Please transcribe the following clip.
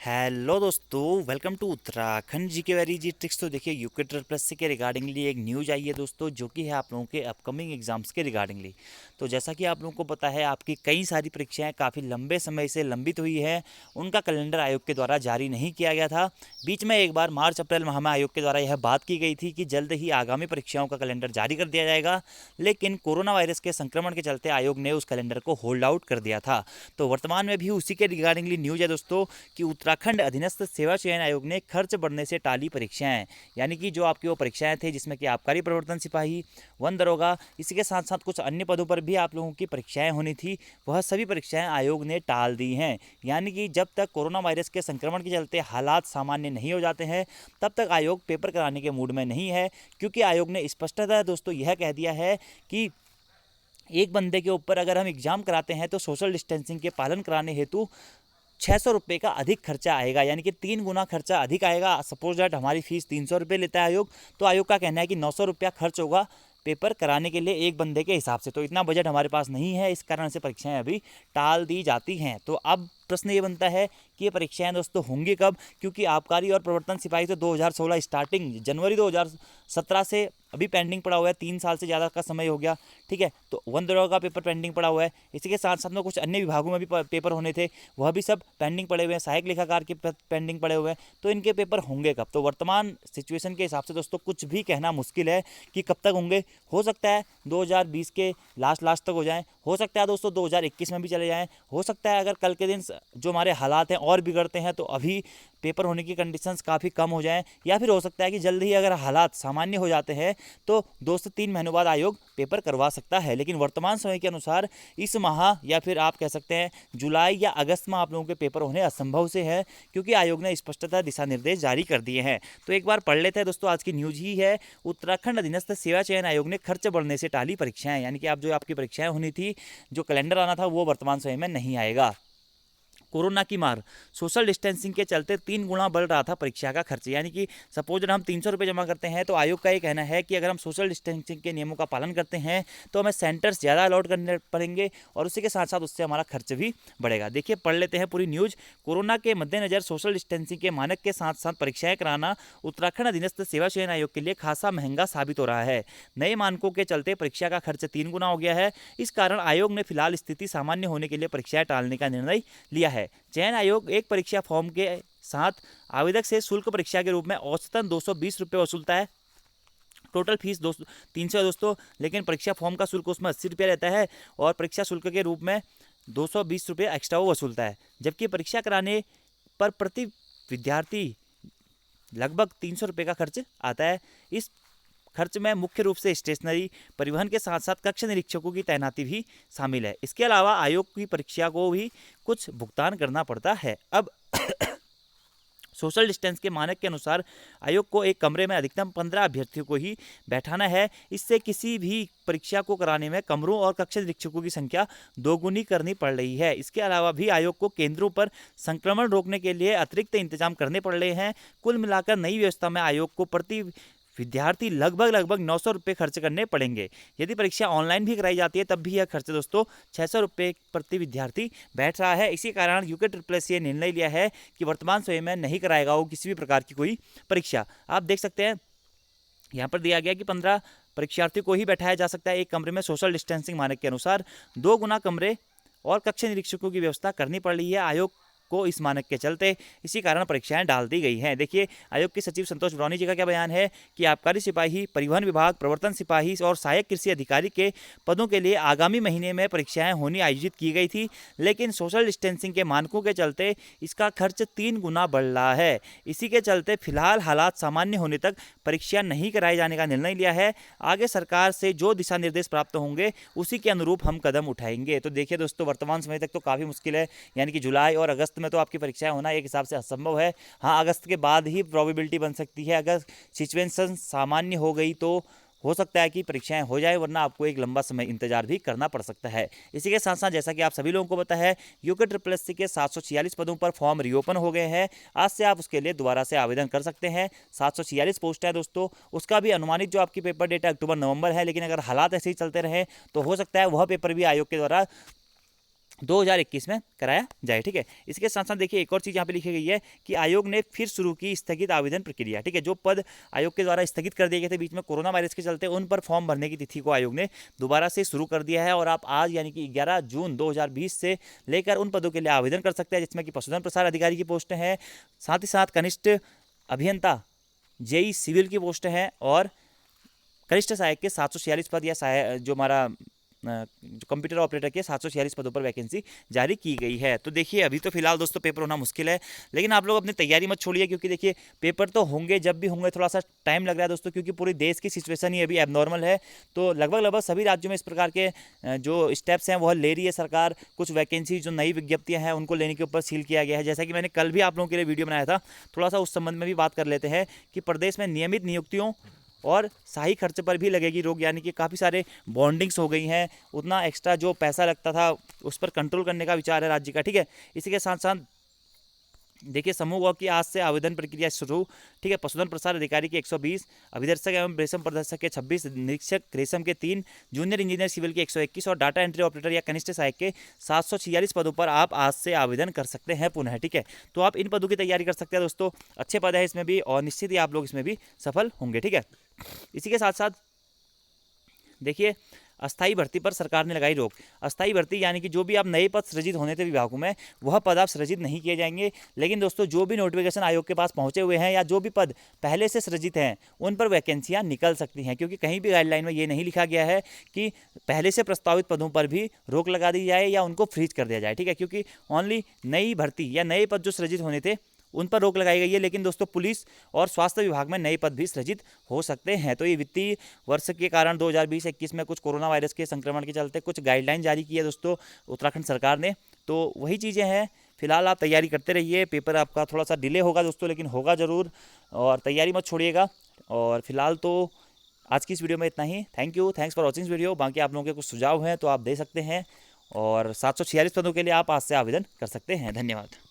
Hello दोस्तों, welcome to Uttarakhand जी के very जी tricks. तो देखिए यूके ट्रिपल प्लस के रिगार्डिंगली एक न्यूज आई है दोस्तों, जो कि है आप लोगों के अपकमिंग एग्जाम्स के रिगार्डिंगली। तो जैसा कि आप लोगों को पता है, आपकी कई सारी परीक्षाएं काफ़ी लंबे समय से लंबित हुई है। उनका कैलेंडर आयोग के द्वारा जारी नहीं किया गया था। बीच में एक बार मार्च अप्रैल माह में आयोग के द्वारा यह बात की गई थी कि जल्द ही आगामी परीक्षाओं का कैलेंडर जारी कर दिया जाएगा, लेकिन कोरोना वायरस के संक्रमण के चलते आयोग ने उस कैलेंडर को होल्ड आउट कर दिया था। तो वर्तमान में भी उसी के रिगार्डिंगली न्यूज है दोस्तों कि उत्तराखंड अधीनस्थ सेवा चयन आयोग ने खर्च बढ़ने से टाली परीक्षाएं। यानी कि जो आपकी वो परीक्षाएं थी जिसमें कि आबकारी प्रवर्तन सिपाही, वन दरोगा, इसी के साथ साथ कुछ अन्य पदों पर भी आप लोगों की परीक्षाएं होनी थी, वह सभी परीक्षाएं आयोग ने टाल दी हैं। यानी कि जब तक कोरोना वायरस के संक्रमण के चलते हालात सामान्य नहीं हो जाते हैं, तब तक आयोग पेपर कराने के मूड में नहीं है। क्योंकि आयोग ने स्पष्टतः दोस्तों यह कह दिया है कि एक बंदे के ऊपर अगर हम एग्जाम कराते हैं तो सोशल डिस्टेंसिंग के पालन कराने हेतु 600 रुपये का अधिक खर्चा आएगा। यानी कि 3 गुना खर्चा अधिक आएगा। सपोज दैट हमारी फीस 300 रुपये लेता है आयोग, तो आयोग का कहना है कि 900 रुपया खर्च होगा पेपर कराने के लिए एक बंदे के हिसाब से। तो इतना बजट हमारे पास नहीं है, इस कारण से परीक्षाएं अभी टाल दी जाती हैं। तो अब प्रश्न ये बनता है कि ये परीक्षाएं दोस्तों होंगी कब, क्योंकि आबकारी और प्रवर्तन सिपाही तो 2016 स्टार्टिंग जनवरी 2017 से अभी पेंडिंग पड़ा हुआ है। 3 साल से ज़्यादा का समय हो गया, ठीक है। तो वन दरोगा का पेपर पेंडिंग पड़ा हुआ है। इसी के साथ साथ में कुछ अन्य विभागों में भी पेपर होने थे, वह भी सब पेंडिंग पड़े हुए हैं। सहायक लेखाकार के पेंडिंग पड़े हुए हैं। तो इनके पेपर होंगे कब? तो वर्तमान सिचुएशन के हिसाब से दोस्तों कुछ भी कहना मुश्किल है कि कब तक होंगे। हो सकता है 2020 के लास्ट तक हो जाएं, हो सकता है दोस्तों 2021 में भी चले जाएं, हो सकता है अगर कल के दिन जो हमारे हालात हैं और बिगड़ते हैं तो अभी पेपर होने की कंडीशंस काफ़ी कम हो जाएं, या फिर हो सकता है कि जल्द ही अगर हालात सामान्य हो जाते हैं तो 2 से 3 महीनों बाद आयोग पेपर करवा सकता है। लेकिन वर्तमान समय के अनुसार इस माह या फिर आप कह सकते हैं जुलाई या अगस्त में आप लोगों के पेपर होने असंभव से है, क्योंकि आयोग ने स्पष्टतः दिशा निर्देश जारी कर दिए हैं। तो एक बार पढ़ लेते हैं दोस्तों, आज की न्यूज ही है उत्तराखंड अधीनस्थ सेवा चयन आयोग ने खर्च बढ़ने से टाली परीक्षाएं। यानी कि आप जो आपकी परीक्षाएं होनी थी, जो कैलेंडर आना था, वो वर्तमान समय में नहीं आएगा। कोरोना की मार, सोशल डिस्टेंसिंग के चलते 3 गुना बढ़ रहा था परीक्षा का खर्च। यानी कि सपोज अगर हम 300 रुपये जमा करते हैं, तो आयोग का ये कहना है कि अगर हम सोशल डिस्टेंसिंग के नियमों का पालन करते हैं तो हमें सेंटर्स ज़्यादा अलॉट करने पड़ेंगे, और उसी के साथ साथ उससे हमारा खर्च भी बढ़ेगा। देखिए पढ़ लेते हैं पूरी न्यूज। कोरोना के मद्देनजर सोशल डिस्टेंसिंग के मानक के साथ साथ परीक्षाएं कराना उत्तराखंड अधीनस्थ सेवा चयन आयोग के लिए खासा महंगा साबित हो रहा है। नए मानकों के चलते परीक्षा का खर्च 3 गुना हो गया है। इस कारण आयोग ने फिलहाल स्थिति सामान्य होने के लिए परीक्षाएं टालने का निर्णय लिया है। चयन आयोग एक परीक्षा फॉर्म के साथ आवेदक से शुल्क परीक्षा के रूप में औसतन 220 रुपये वसूलता है। टोटल फीस 300 है दोस्तों, लेकिन परीक्षा फॉर्म का शुल्क उसमें 80 रुपया रहता है, और परीक्षा शुल्क के रूप में 220 रुपये एक्स्ट्रा वो वसूलता है। जबकि परीक्षा कराने पर प्रति विद्यार्थी लगभग 300 रुपये का खर्च आता है। इस खर्च में मुख्य रूप से स्टेशनरी, परिवहन के साथ साथ कक्ष निरीक्षकों की तैनाती भी शामिल है। इसके अलावा आयोग की परीक्षा को भी कुछ भुगतान करना पड़ता है। अब सोशल डिस्टेंस के मानक के अनुसार आयोग को एक कमरे में अधिकतम 15 अभ्यर्थियों को ही बैठाना है। इससे किसी भी परीक्षा को कराने में कमरों और कक्ष निरीक्षकों की संख्या दोगुनी करनी पड़ रही है। इसके अलावा भी आयोग को केंद्रों पर संक्रमण रोकने के लिए अतिरिक्त इंतजाम करने पड़ रहे हैं। कुल मिलाकर नई व्यवस्था में आयोग को प्रति विद्यार्थी लगभग 900 रुपये खर्च करने पड़ेंगे। यदि परीक्षा ऑनलाइन भी कराई जाती है तब भी यह खर्च दोस्तों 600 रुपये प्रति विद्यार्थी बैठ रहा है। इसी कारण यूके ट्रिपल एस ये निर्णय लिया है कि वर्तमान समय में नहीं कराएगा वो किसी भी प्रकार की कोई परीक्षा। आप देख सकते हैं यहाँ पर दिया गया कि 15 परीक्षार्थी को ही बैठाया जा सकता है एक कमरे में। सोशल डिस्टेंसिंग मानक के अनुसार 2 गुना कमरे और कक्ष निरीक्षकों की व्यवस्था करनी पड़ रही है आयोग को इस मानक के चलते। इसी कारण परीक्षाएं डाल दी गई हैं। देखिए आयोग के सचिव संतोष ब्रौनी जी का क्या बयान है कि आबकारी सिपाही, परिवहन विभाग, प्रवर्तन सिपाही और सहायक कृषि अधिकारी के पदों के लिए आगामी महीने में परीक्षाएं होनी आयोजित की गई थी, लेकिन सोशल डिस्टेंसिंग के मानकों के चलते इसका खर्च 3 गुना बढ़ रहा है। इसी के चलते फिलहाल हालात सामान्य होने तक परीक्षा नहीं कराए जाने का निर्णय लिया है। आगे सरकार से जो दिशा निर्देश प्राप्त होंगे उसी के अनुरूप हम कदम उठाएंगे। तो देखिए दोस्तों, वर्तमान समय तक तो काफ़ी मुश्किल है। यानी कि जुलाई और अगस्त में तो आपकी परीक्षाएं होना एक हिसाब से असंभव है। हाँ, अगस्त के बाद ही प्रोबेबिलिटी बन सकती है। अगर सिचुएशन सामान्य हो गई तो हो सकता है कि परीक्षाएं हो जाए, वरना आपको एक लंबा समय इंतजार भी करना पड़ सकता है। इसी के साथ साथ जैसा कि आप सभी लोगों को पता है, यूके ट्रिपल एस के 746 पदों पर फॉर्म रीओपन हो गए हैं। आज से आप उसके लिए दोबारा से आवेदन कर सकते हैं। 746 पोस्ट है दोस्तों। उसका भी अनुमानित जो आपकी पेपर डेट है अक्टूबर नवंबर है, लेकिन अगर हालात ऐसे ही चलते रहे तो हो सकता है वह पेपर भी आयोग के द्वारा 2021 में कराया जाए। ठीक है, इसके साथ साथ देखिए एक और चीज़ यहाँ पे लिखी गई है कि आयोग ने फिर शुरू की स्थगित आवेदन प्रक्रिया। ठीक है, जो पद आयोग के द्वारा स्थगित कर दिए गए थे बीच में कोरोना वायरस के चलते, उन पर फॉर्म भरने की तिथि को आयोग ने दोबारा से शुरू कर दिया है और आप आज यानी कि 11 जून 2020 से लेकर उन पदों के लिए आवेदन कर सकते हैं जिसमें कि पशुधन प्रसार अधिकारी की पोस्ट है, साथ ही साथ कनिष्ठ अभियंता जेई सिविल की पोस्ट है और कनिष्ठ सहायक के 746 पद या जो हमारा जो कंप्यूटर ऑपरेटर के 746 पदों पर वैकेंसी जारी की गई है। तो देखिए अभी तो फिलहाल दोस्तों पेपर होना मुश्किल है, लेकिन आप लोग अपनी तैयारी मत छोड़िए क्योंकि देखिए पेपर तो होंगे, जब भी होंगे थोड़ा सा टाइम लग रहा है दोस्तों क्योंकि पूरी देश की सिचुएशन ही अभी एबनॉर्मल है। तो लगभग सभी राज्यों में इस प्रकार के जो स्टेप्स हैं वह ले रही है सरकार। कुछ वैकेंसी जो नई विज्ञप्तियाँ हैं उनको लेने के ऊपर सील किया गया है। जैसा कि मैंने कल भी आप लोगों के लिए वीडियो बनाया था, थोड़ा सा उस संबंध में भी बात कर लेते हैं कि प्रदेश में नियमित नियुक्तियों और सही खर्च पर भी लगेगी रोक, यानी कि काफ़ी सारे बॉन्डिंग्स हो गई हैं, उतना एक्स्ट्रा जो पैसा लगता था उस पर कंट्रोल करने का विचार है राज्य का। ठीक है, इसी के साथ साथ देखिए समूह ग की आज से आवेदन प्रक्रिया शुरू। ठीक है, पशुधन प्रसार अधिकारी के 120, अभिदर्शक एवं रेशम प्रदर्शक के 26, निरीक्षक रेशम के 3, जूनियर इंजीनियर सिविल के 121 और डाटा एंट्री ऑपरेटर या कनिष्ठ सहायक के 746 पदों पर आप आज से आवेदन कर सकते हैं पुनः। ठीक है, तो आप इन पदों की तैयारी कर सकते हैं दोस्तों, अच्छे पद है इसमें भी और निश्चित ही आप लोग इसमें भी सफल होंगे। ठीक है, इसी के साथ साथ देखिए अस्थाई भर्ती पर सरकार ने लगाई रोक। अस्थाई भर्ती यानी कि जो भी आप नए पद सृजित होने थे विभागों में वह पद आप सृजित नहीं किए जाएंगे, लेकिन दोस्तों जो भी नोटिफिकेशन आयोग के पास पहुंचे हुए हैं या जो भी पद पहले से सृजित हैं उन पर वैकेंसियां निकल सकती हैं, क्योंकि कहीं भी गाइडलाइन में ये नहीं लिखा गया है कि पहले से प्रस्तावित पदों पर भी रोक लगा दी जाए या उनको फ्रीज कर दिया जाए। ठीक है, क्योंकि ओनली नई भर्ती या नए पद जो सृजित होने थे उन पर रोक लगाई गई है, लेकिन दोस्तों पुलिस और स्वास्थ्य विभाग में नए पद भी सृजित हो सकते हैं। तो ये वित्तीय वर्ष के कारण 2020-21 में कुछ कोरोना वायरस के संक्रमण के चलते कुछ गाइडलाइन जारी की है दोस्तों उत्तराखंड सरकार ने, तो वही चीज़ें हैं। फिलहाल आप तैयारी करते रहिए, पेपर आपका थोड़ा सा डिले होगा दोस्तों लेकिन होगा ज़रूर, और तैयारी मत छोड़िएगा। और फिलहाल तो आज की इस वीडियो में इतना ही। Thank you, thanks for watching video. बाकी आप लोगों के कुछ सुझाव हैं तो आप दे सकते हैं और 746 पदों के लिए आप आज से आवेदन कर सकते हैं। धन्यवाद।